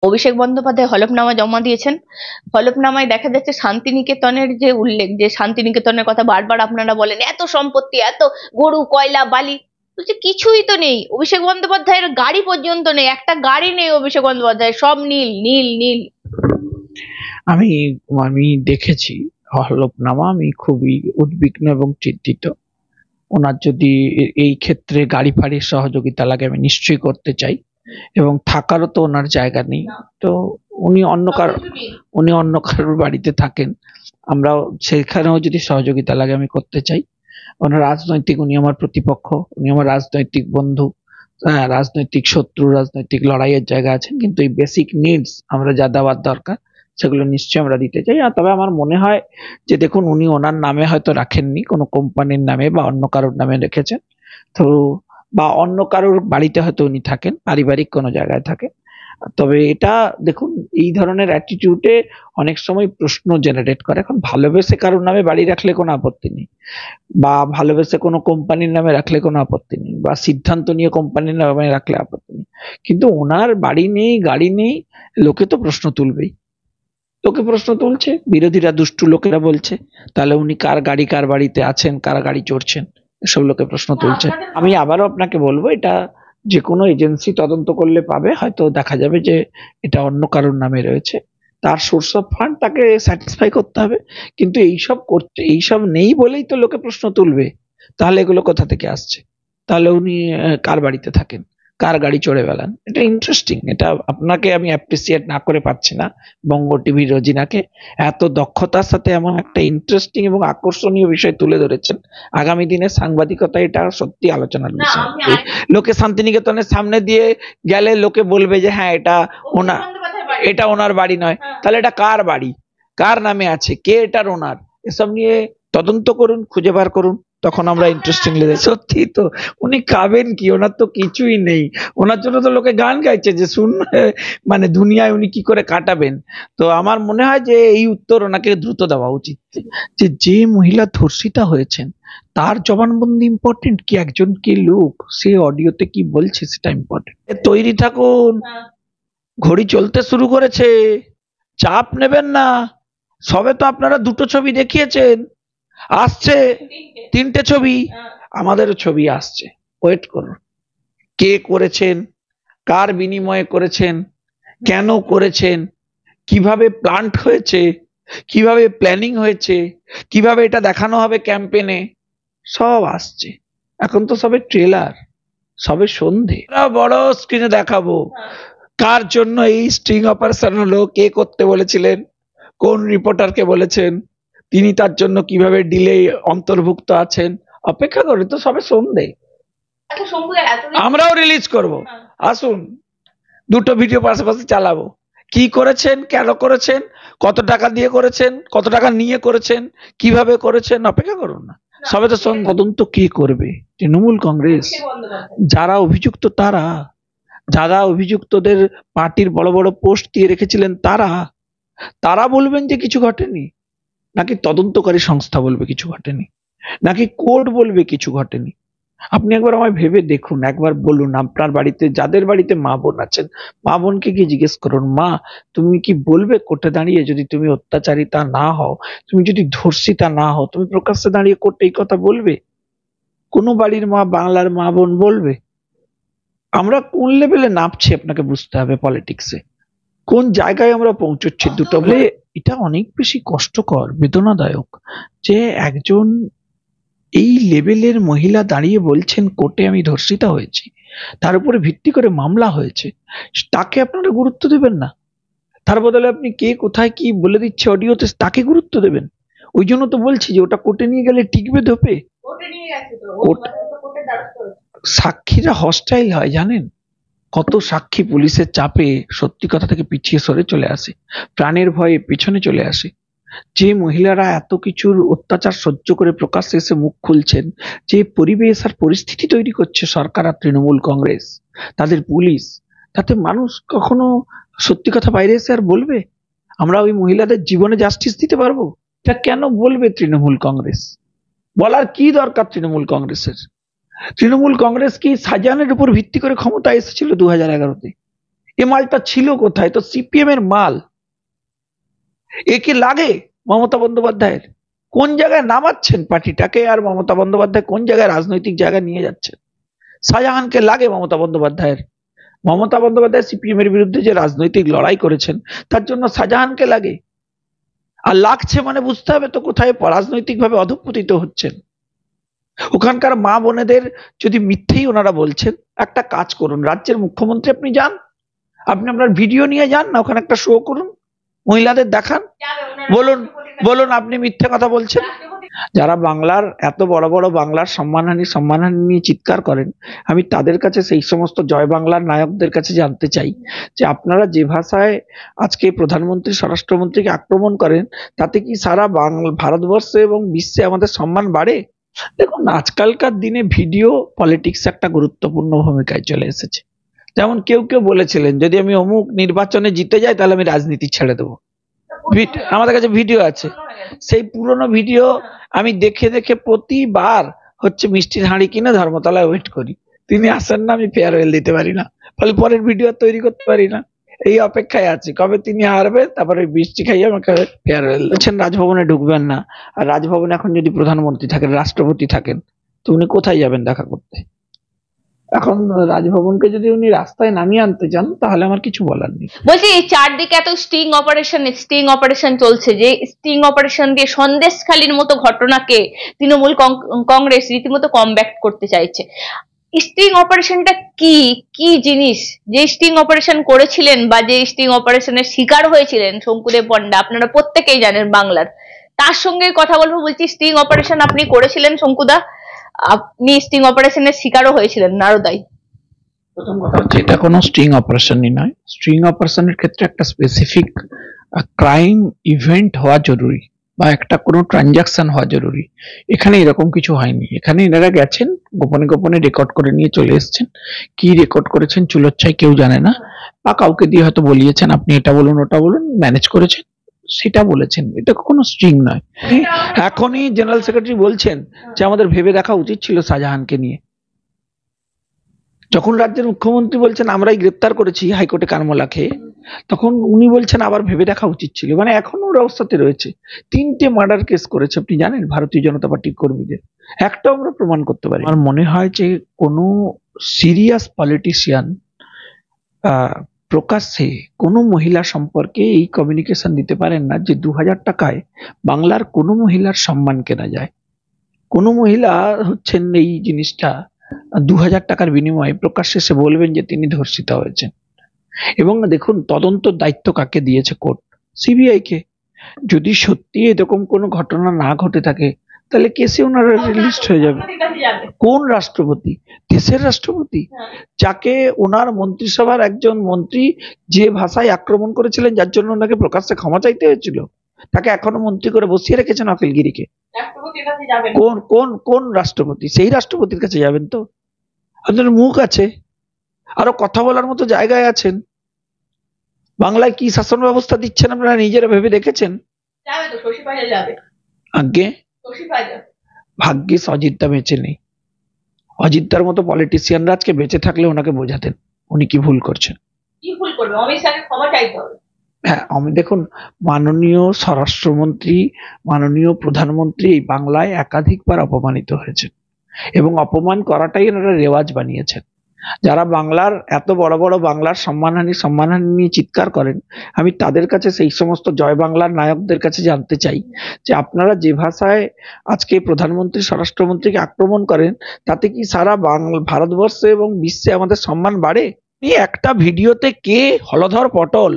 অভিষেক বন্দ্যোপাধ্যায় হলফনামা জমা দিয়েছেন। হলফনামায় দেখা যাচ্ছে শান্তিনিকেতনের যে উল্লেখ, যে শান্তিনিকেতনের কথা বারবার আপনারা বলেন, এত সম্পত্তি, এত গরু, কয়লা, বালি, বলছে কিছুই তো নেই। অভিষেক বন্দ্যোপাধ্যায়ের গাড়ি পর্যন্ত নেই, একটা গাড়ি নেই অভিষেক বন্দ্যোপাধ্যায়ের, সব নীল নীল নীল। আমি আমি দেখেছি হলফনামা, আমি খুবই উদ্বিগ্ন এবং চিন্তিত। ওনার যদি এই ক্ষেত্রে গাড়ি ফাড়ির সহযোগিতা লাগে আমি নিশ্চয়ই করতে চাই, এবং থাকারও তো ওনার জায়গা নেই। তো উনি অন্য কারোর বাড়িতে থাকেন, আমরাও সেখানেও যদি সহযোগিতা লাগে আমি করতে চাই। ওনার রাজনৈতিক, উনি আমার প্রতিপক্ষ, উনি আমার রাজনৈতিক বন্ধু, রাজনৈতিক শত্রু, রাজনৈতিক লড়াইয়ের জায়গা আছেন, কিন্তু এই বেসিক নিডস আমরা যা দেওয়ার দরকার সেগুলো নিশ্চয়ই আমরা দিতে চাই। আর তবে আমার মনে হয় যে দেখুন, উনি ওনার নামে হয়তো রাখেননি, কোনো কোম্পানির নামে বা অন্য কারোর নামে রেখেছেন, তো বা অন্য কারোর বাড়িতে হয়তো উনি থাকেন, পারিবারিক কোনো জায়গায় থাকেন। তবে এটা দেখুন, এই ধরনের অ্যাটিটিউডে অনেক সময় প্রশ্ন জেনারেট করে। এখন ভালোবেসে কারোর নামে বাড়ি রাখলে কোনো আপত্তি নেই, বা ভালোবেসে কোনো কোম্পানির নামে রাখলে কোনো আপত্তি নেই, বা সিদ্ধান্ত নিয়ে কোম্পানির নামে রাখলে আপত্তি নেই, কিন্তু ওনার বাড়ি নেই, গাড়ি নেই, লোকে তো প্রশ্ন তুলবেই। লোকে প্রশ্ন তুলছে, বিরোধীরা, দুষ্টু লোকেরা বলছে তাহলে উনি কার গাড়ি, কার বাড়িতে আছেন, কার গাড়ি চড়ছেন, এসব লোকে প্রশ্ন তুলছে। আমি আবারও আপনাকে বলবো, এটা যে কোনো এজেন্সি তদন্ত করলে পাবে, হয়তো দেখা যাবে যে এটা অন্য কারোর নামে রয়েছে, তার সোর্স অফ ফান্ড তাকে স্যাটিসফাই করতে হবে। কিন্তু এইসব করছে, এইসব নেই বলেই তো লোকে প্রশ্ন তুলবে, তাহলে এগুলো কোথা থেকে আসছে, তাহলে উনি কার বাড়িতে থাকেন, কার গাড়ি চড়ে বেড়ান। এটা ইন্টারেস্টিং, এটা আপনাকে আমি অ্যাপ্রিসিয়েট না করে পারছি না। বঙ্গ টিভির রোজিনাকে এত দক্ষতার সাথে এমন একটা ইন্টারেস্টিং এবং আকর্ষণীয় বিষয় তুলে ধরেছেন, আগামী দিনে সাংবাদিকতা এটা সত্যি আলোচনার বিষয়। লোকে শান্তিনিকেতনের সামনে দিয়ে গেলে লোকে বলবে যে হ্যাঁ এটা ওনার বাড়ি নয়, তাহলে এটা কার বাড়ি, কার নামে আছে, কে এটার ওনার, এসব নিয়ে তদন্ত করুন, খুঁজে বার করুন, তখন আমরা ইন্টারেস্টিং লেগে। সত্যি তো, উনি খাবেন কি, ওনার তো কিছুই নেই। ওনার জন্য তো লোকে গান গাইছে যে শুন, মানে দুনিয়ায় উনি কি করে কাটাবেন। তো আমার মনে হয় যে এই উত্তর ওনাকে দ্রুত দেওয়া উচিত, যে মহিলা ধর্ষিতা হয়েছেন তার জবানবন্দি ইম্পর্টেন্ট কি একজন কি লোক সে অডিওতে কি বলছে সেটা ইম্পর্টেন্ট। তৈরি থাকুন, ঘড়ি চলতে শুরু করেছে, চাপ নেবেন না। সবে তো আপনারা দুটো ছবি দেখিয়েছেন, আসছে তিনটে ছবি, আমাদেরও ছবি আসছে, ওয়েট করুন। কে করেছেন, কার বিনিময়ে করেছেন, কেন করেছেন, কিভাবে প্ল্যান্ট হয়েছে, কিভাবে প্ল্যানিং হয়েছে, কিভাবে এটা দেখানো হবে ক্যাম্পেনে, সব আসছে। এখন তো সবে ট্রেলার, সবে সন্ধে, বড় স্ক্রিনে দেখাবো কার জন্য এই স্ট্রিং অপারেশন হলো, কে করতে বলেছিলেন, কোন রিপোর্টারকে বলেছেন, তিনি তার জন্য কিভাবে ডিলে অন্তর্ভুক্ত আছেন। অপেক্ষা করে তো সবে সন্ধে, আমরাও রিলিজ করব। আসুন, দুটো ভিডিও পাশাপাশি চালাবো, কি করেছেন, কেন করেছেন, কত টাকা দিয়ে করেছেন, কত টাকা নিয়ে করেছেন, কিভাবে করেছেন, অপেক্ষা করুন না। সবে তো তদন্ত কে করবে? তৃণমূল কংগ্রেস, যারা অভিযুক্ত তারা, যারা অভিযুক্তদের পার্টির বড় বড় পোস্ট দিয়ে রেখেছিলেন তারা বলবেন যে কিছু ঘটেনি, নাকি তদন্তকারী সংস্থা বলবে কিছু ঘটেনি, নাকি কোর্ট বলবে কিছু ঘটেনি? আপনি একবার আমায় ভেবে দেখুন, একবার বলুন আপনার বাড়িতে, যাদের বাড়িতে মা বোন আছেন, মা বোনকে গিয়ে জিজ্ঞেস করুন, মা তুমি কি বলবে কোর্টে দাঁড়িয়ে, যদি তুমি অত্যাচারিতা না হও, তুমি যদি ধর্ষিতা না হও, তুমি প্রকাশ্যে দাঁড়িয়ে কোর্টে এই কথা বলবে? কোনো বাড়ির মা, বাংলার মা বোন বলবে? আমরা কোন লেভেলে নামছি আপনাকে বুঝতে হবে পলিটিক্সে, কোন জায়গায় আমরা পৌঁছচ্ছি। দুটো বলে এটা অনেক বেশি কষ্টকর, বেদনাদায়ক যে একজন এই লেভেলের মহিলা দাঁড়িয়ে বলছেন কোর্টে আমি ধর্ষিতা হয়েছি, তার উপরে ভিত্তি করে মামলা হয়েছে, তাকে আপনারা গুরুত্ব দেবেন না। তার বদলে আপনি কে কোথায় কি বলে দিচ্ছে অডিওতে তাকে গুরুত্ব দেবেন। ওই জন্য তো বলছি যে ওটা কোর্টে নিয়ে গেলে টিকবে ধোপে। সাক্ষীরা হস্টাইল হয় জানেন, কত সাক্ষী পুলিশের চাপে সত্যি কথা থেকে পিছিয়ে সরে চলে আসে, প্রাণের ভয়ে পিছনে চলে আসে। যে মহিলারা এত কিছুর অত্যাচার সহ্য করে প্রকাশ্যে এসে মুখ খুলছেন, যে পরিবেশ আর পরিস্থিতি তৈরি করছে সরকার আর তৃণমূল কংগ্রেস, তাদের পুলিশ, তাতে মানুষ কখনো সত্যি কথা বাইরে এসে আর বলবে? আমরা ওই মহিলাদের জীবনে জাস্টিস দিতে পারবো? এটা কেন বলবে তৃণমূল কংগ্রেস? বলার কি দরকার তৃণমূল কংগ্রেসের? তৃণমূল কংগ্রেস কি শাহজাহানের উপর ভিত্তি করে ক্ষমতা এসেছিল 2011-তে? এ মালটা ছিল কোথায়? তো সিপিএম এর মাল। একে লাগে মমতা বন্দ্যোপাধ্যায়ের? কোন জায়গায় নামাচ্ছেন পার্টিটাকে, আর মমতা বন্দ্যোপাধ্যায় কোন জায়গায় রাজনৈতিক জায়গায় নিয়ে যাচ্ছেন? শাহজাহানকে লাগে মমতা বন্দ্যোপাধ্যায়ের? মমতা বন্দ্যোপাধ্যায় সিপিএম এর বিরুদ্ধে যে রাজনৈতিক লড়াই করেছেন তার জন্য শাহজাহানকে লাগে? আর লাগছে মানে বুঝতে হবে তো কোথায় রাজনৈতিক ভাবে অধঃপতিত হচ্ছেন। ওখানকার মা বোনেদের যদি মিথ্যেই ওনারা বলছেন, একটা কাজ করুন, রাজ্যের মুখ্যমন্ত্রী আপনি যান, আপনি আপনার ভিডিও নিয়ে যান না, ওখানে একটা শো করুন, মহিলাদের দেখান, বলুন বলুন আপনি মিথ্যে কথা বলছেন। যারা বাংলার এত বড় বড় বাংলার সম্মানহানি নিয়ে চিৎকার করেন, আমি তাদের কাছে, সেই সমস্ত জয় বাংলার নায়কদের কাছে জানতে চাই যে আপনারা যে ভাষায় আজকে প্রধানমন্ত্রী স্বরাষ্ট্রমন্ত্রীকে আক্রমণ করেন, তাতে কি সারা ভারতবর্ষে এবং বিশ্বে আমাদের সম্মান বাড়ে? দেখুন, আজকালকার দিনে ভিডিও পলিটিক্স একটা গুরুত্বপূর্ণ ভূমিকায় চলে এসেছে। যেমন কেউ কেউ বলেছিলেন যদি আমি অমুক নির্বাচনে জিতে যাই তাহলে আমি রাজনীতি ছেড়ে দেবো। আমাদের কাছে ভিডিও আছে, সেই পুরনো ভিডিও আমি দেখে দেখে প্রতিবার হচ্ছে মিষ্টির হাঁড়ি কিনে ধর্মতলায় ওয়েট করি, তিনি আসেন না, আমি ফেয়ারওয়েল দিতে পারি না, ফলে পরের ভিডিও তৈরি করতে পারি না। এই অপেক্ষায় আছি কবে তিনি হারবে, তারপরে মিষ্টি খাইয়ে আমাকে ফেয়ারওয়েল বলছেন। রাজভবনে ঢুকবেন না, আর রাজভবনে এখন যদি প্রধানমন্ত্রী থাকেন, রাষ্ট্রপতি থাকেন, তো উনি কোথায় যাবেন দেখা করতে? এখন রাজভবনকে যদি উনি রাস্তায় নামিয়ে আনতে চান তাহলে আমার কিছু বলার নেই। বলছি চারদিকে এত স্টিং অপারেশন চলছে, যে স্টিং অপারেশন দিয়ে সন্দেশখালির মতো ঘটনাকে তৃণমূল কংগ্রেস রীতিমতো কমব্যাক করতে চাইছে। স্টিং অপারেশনটা কি কি জিনিস? যে স্টিং অপারেশন করেছিলেন বা যে স্টিং অপারেশনের শিকার হয়েছিলেন শঙ্কুদেব পণ্ডা, আপনারা প্রত্যেকেই জানেন বাংলার, তার সঙ্গে কথা বলবো। বলছি স্টিং অপারেশন আপনি করেছিলেন শঙ্কুদা, আপনি স্টিং অপারেশনের শিকারও হয়েছিলেন নারদাই। প্রথম কথা হচ্ছে এটা কোনো স্ট্রিং অপারেশনই নয়। স্ট্রিং অপারেশনের ক্ষেত্রে একটা স্পেসিফিক ক্রাইম ইভেন্ট হওয়া জরুরি বা একটা কোনো ট্রানজাকশন হওয়া জরুরি। এখানে এরকম কিছু হয়নি। এখানে এনারা গেছেন, গোপনে গোপনে রেকর্ড করে নিয়ে চলে এসেছেন। কি রেকর্ড করেছেন চুলোচ্ছাই কেউ জানে না, বা কাউকে দিয়ে হয়তো বলিয়েছেন আপনি এটা বলুন ওটা বলুন, ম্যানেজ করেছেন, সেটা বলেছেন। এটা কোনো স্ট্রিং নয়। এখনই জেনারেল সেক্রেটারি বলছেন যে আমাদের ভেবে দেখা উচিত ছিল শাহজাহানকে নিয়ে। যখন রাজ্যের মুখ্যমন্ত্রী বলছেন আমরাই গ্রেপ্তার করেছি হাইকোর্টে কানমোলা খেয়ে, তখন উনি বলছেন আবার ভেবে দেখা উচিত ছিল। মানে এখনো ওর অবস্থাতে রয়েছে। 3টে মার্ডার কেস করেছে আপনি জানেন ভারতীয় জনতা পার্টির কর্মীদের, একটাও আমরা প্রমাণ করতে পারি। আমার মনে হয় যে কোনো সিরিয়াস পলিটিশিয়ান প্রকাশ্যে কোনো মহিলা সম্পর্কে এই কমিউনিকেশন দিতে পারেন না যে 2000 টাকায় বাংলার কোনো মহিলার সম্মান কেনা যায়। কোনো মহিলা হচ্ছেন এই জিনিসটা 2000 টাকার বিনিময়ে প্রকাশ্যে এসে বলবেন যে তিনি ধর্ষিতা হয়েছেন। এবং দেখুন তদন্তর দায়িত্ব কাকে দিয়েছে কোর্ট? সিবিআই কে। যদি সত্যি এরকম কোনো ঘটনা না ঘটে থাকে তাহলে কেসে ওনারা রিলিজড হয়ে যাবে। কোন রাষ্ট্রপতি? দেশের রাষ্ট্রপতি, যাকে ওনার মন্ত্রিসভার একজন মন্ত্রী যে ভাষায় আক্রমণ করেছিলেন, যার জন্য ওনাকে প্রকাশ্যে ক্ষমা চাইতে হয়েছিল, তাকে এখনো মন্ত্রী করে বসিয়ে রেখেছেন আপিলগিরিকে। কোন কোন কোন রাষ্ট্রপতি? সেই রাষ্ট্রপতির কাছে যাবেন তো? আপনার মুখ আছে, আরো কথা বলার মতো জায়গায় আছেন। বাংলায় কি শাসন ব্যবস্থা দিচ্ছেন আপনারা নিজেরা ভেবে দেখেছেন? আগে ভাগ্যিস অজিতদা বেঁচে নেই। অজিতদার মতো পলিটিশিয়ানরা আজকে বেঁচে থাকলে ওনাকে বোঝাতেন উনি কি ভুল করছেন। কি ভুল করবে? অমিত শাহকে ক্ষমা চাইতে হবে। হ্যাঁ, আমি দেখুন, মাননীয় স্বরাষ্ট্রমন্ত্রী, মাননীয় প্রধানমন্ত্রী এই বাংলায় একাধিকবার অপমানিত হয়েছেন এবং অপমান করাটাই ওনারা রেওয়াজ বানিয়েছেন। যারা বাংলার এত বড় বড় বাংলার সম্মানহানি নিয়ে চিৎকার করেন, আমি তাদের কাছে, সেই সমস্ত জয় বাংলার নায়কদের কাছে জানতে চাই যে আপনারা যে ভাষায় আজকে প্রধানমন্ত্রী স্বরাষ্ট্রমন্ত্রীকে আক্রমণ করেন, তাতে কি সারা ভারতবর্ষে এবং বিশ্বে আমাদের সম্মান বাড়ে? একটা ভিডিওতে কে হলধর পটল,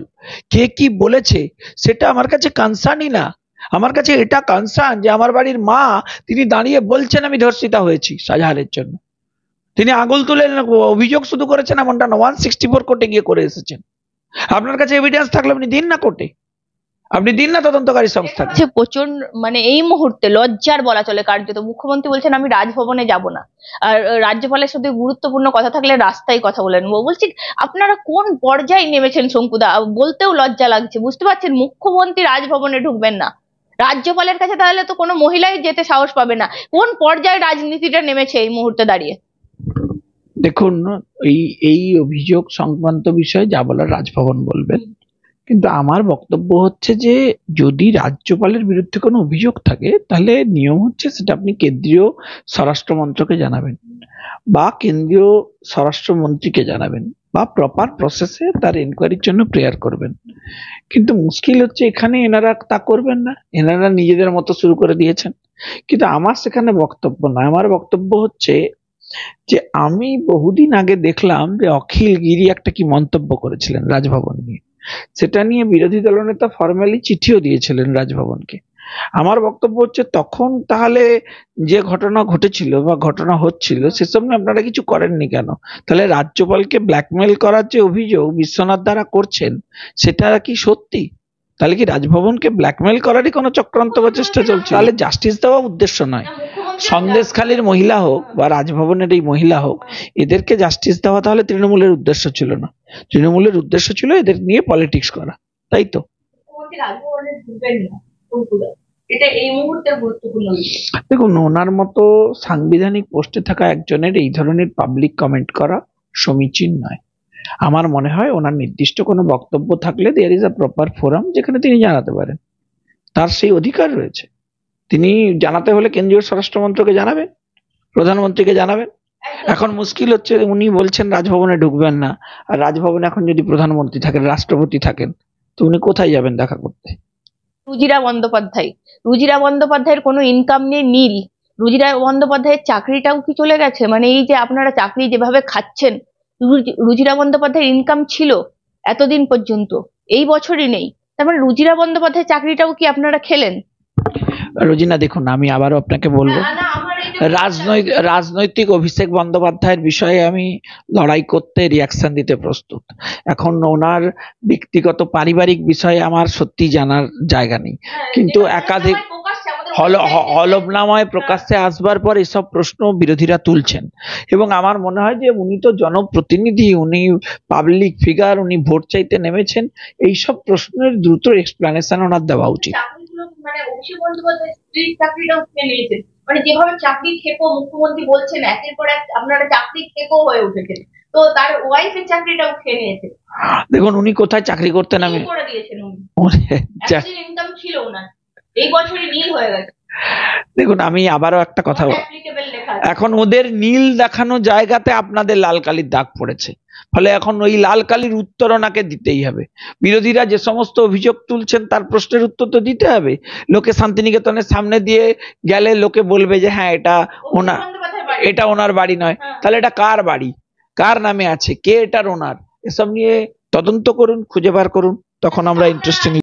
কে কি বলেছে সেটা আমার কাছে কনসার্নই না। আমার কাছে এটা কনসার্ন যে আমার বাড়ির মা, তিনি দাঁড়িয়ে বলছেন আমি ধর্ষিতা হয়েছি শাহজাহানের জন্য। তিনি আঙুল তুলে অভিযোগ শুধু করেছেন এমনটা না, 164 কোর্টে গিয়ে করে এসেছেন। আপনার কাছে এভিডেন্স থাকলে আপনি দিন না কোর্টে, আপনি দিন না তদন্তকারী সংস্থা। প্রচন্ড মানে এই মুহূর্তে লজ্জার বলা চলে কার্যত। মুখ্যমন্ত্রী বলছেন আমি রাজভবনে যাব না, আর রাজ্যপালের সাথে গুরুত্বপূর্ণ কথা থাকলে রাস্তায় কথা বলে নেবো। বলছি আপনারা কোন পর্যায়ে নেমেছেন শঙ্কুদা? বলতেও লজ্জা লাগছে। বুঝতে পারছেন মুখ্যমন্ত্রী রাজভবনে ঢুকবেন না, রাজ্যপালের কাছে তাহলে তো কোনো মহিলাই যেতে সাহস পাবে না। কোন পর্যায়ে রাজনীতিটা নেমেছে এই মুহূর্তে দাঁড়িয়ে? দেখুন, এই এই অভিযোগ সংক্রান্ত বিষয়ে যা বলার রাজভবন বলবেন, কিন্তু আমার বক্তব্য হচ্ছে যে যদি রাজ্যপালের বিরুদ্ধে কোনো অভিযোগ থাকে তাহলে নিয়ম হচ্ছে সেটা আপনি কেন্দ্রীয় স্বরাষ্ট্র মন্ত্রকে জানাবেন বা কেন্দ্রীয় স্বরাষ্ট্রমন্ত্রীকে জানাবেন বা প্রপার প্রসেসে তার এনকোয়ারির জন্য প্রেয়ার করবেন। কিন্তু মুশকিল হচ্ছে এখানে এনারা তা করবেন না, এনারা নিজেদের মতো শুরু করে দিয়েছেন। কিন্তু আমার সেখানে বক্তব্য না, আমার বক্তব্য হচ্ছে যে আমি বহুদিন আগে দেখলাম যে অখিল গিরি একটা কি মন্তব্য করেছিলেন রাজভবন নিয়ে, সেটা নিয়ে বিরোধী দলনেতা ফর্মালি চিঠিও দিয়েছিলেন রাজভবনকে। আমার বক্তব্য হচ্ছে তখন তাহলে যে ঘটনা ঘটেছিল বা ঘটনা হচ্ছিল সেসব নিয়ে আপনারা কিছু করেননি কেন? তাহলে রাজ্যপালকে ব্ল্যাকমেল করার যে অভিযোগ বিশ্বনাথ দ্বারা করছেন সেটা কি সত্যি? তাহলে কি রাজভবনকে ব্ল্যাকমেল করারই কোনো চক্রান্ত বা চেষ্টা চলছে? তাহলে জাস্টিস দেওয়া উদ্দেশ্য নয়, সন্দেশখালীর মহিলা হোক বা রাজভবনের এই মহিলা হোক, এদেরকে জাস্টিস দেওয়া তাহলে তৃণমূলের উদ্দেশ্য ছিল না। তৃণমূলের উদ্দেশ্য ছিল এদের নিয়ে পলিটিক্স করা, তাই তো? এটা এই মুহূর্তে গুরুত্বপূর্ণ। দেখুন, ওনার মতো সাংবিধানিক পোস্টে থাকা একজনের এই ধরনের পাবলিক কমেন্ট করা সমীচীন নয়। আমার মনে হয় ওনার নির্দিষ্ট কোনো বক্তব্য থাকলে there is a proper forum যেখানে তিনি জানাতে পারেন, তার সেই অধিকার রয়েছে। তিনি জানাতে হলে কেন্দ্রীয় স্বরাষ্ট্র মন্ত্রকে জানাবেন, প্রধানমন্ত্রীকে জানাবেন। এখন মুশকিল হচ্ছে উনি বলছেন রাজভবনে ঢুকবেন না, আর রাজভবনে এখন যদি প্রধানমন্ত্রী থাকেন, রাষ্ট্রপতি থাকেন, তো উনি কোথায় যাবেন দেখা করতে? রুজিরা বন্দ্যোপাধ্যায়ের কোনো ইনকাম নেই, নীল। রুজিরা বন্দ্যোপাধ্যায়ের চাকরিটাও কি চলে গেছে? মানে এই যে আপনারা চাকরি যেভাবে খাচ্ছেন, রুজিরা বন্দ্যোপাধ্যায়ের ইনকাম ছিল এতদিন পর্যন্ত, এই বছরই নেই। তার মানে রুজিরা বন্দ্যোপাধ্যায়ের চাকরিটাও কি আপনারা খেলেন? রোজিনা, দেখুন আমি আবারও আপনাকে বলবো, রাজনৈতিক অভিষেক বন্দ্যোপাধ্যায়ের বিষয়ে আমি লড়াই করতে, রিয়াকশন দিতে প্রস্তুত। এখন ওনার ব্যক্তিগত পারিবারিক বিষয়ে আমার সত্যি জানার জায়গা নেই, কিন্তু একাধিক হলফনামায় প্রকাশ্যে আসবার পর এসব প্রশ্ন বিরোধীরা তুলছেন, এবং আমার মনে হয় যে উনি তো জনপ্রতিনিধি, উনি পাবলিক ফিগার, উনি ভোট চাইতে নেমেছেন, এইসব প্রশ্নের দ্রুত এক্সপ্লানেশন ওনার দেওয়া উচিত। মানে অভিষেক বন্দ্যোপাধ্যায় স্ত্রীর চাকরিটাও উঠে নিয়েছেন, মানে যেভাবে চাকরি খেকো মুখ্যমন্ত্রী বলছেন, একের পর এক আপনারা চাকরি খেকো হয়ে উঠেছেন, তো তার ওয়াইফের চাকরিটাও খেয়ে নিয়েছেন। দেখুন উনি কোথায় চাকরি করতেন, আমি করে দিয়েছেন ইনকাম ছিল ওনার, এই বছরই নীল হয়ে গেছে। দেখুন আমি আবারও একটা কথা, এখন ওদের নীল দেখানো জায়গাতে আপনাদের লাল কালির দাগ পড়েছে, ফলে এখন ওই লাল কালির উত্তর ওনাকে দিতেই হবে। বিরোধীরা যে সমস্ত অভিযোগ তুলছেন তার প্রশ্নের উত্তর তো দিতে হবে। লোকে শান্তিনিকেতনের সামনে দিয়ে গেলে লোকে বলবে যে হ্যাঁ এটা ওনার বাড়ি নয়, তাহলে এটা কার বাড়ি, কার নামে আছে, কে এটার ওনার, এসব নিয়ে তদন্ত করুন, খুঁজে বার করুন, তখন আমরা ইন্টারেস্টিং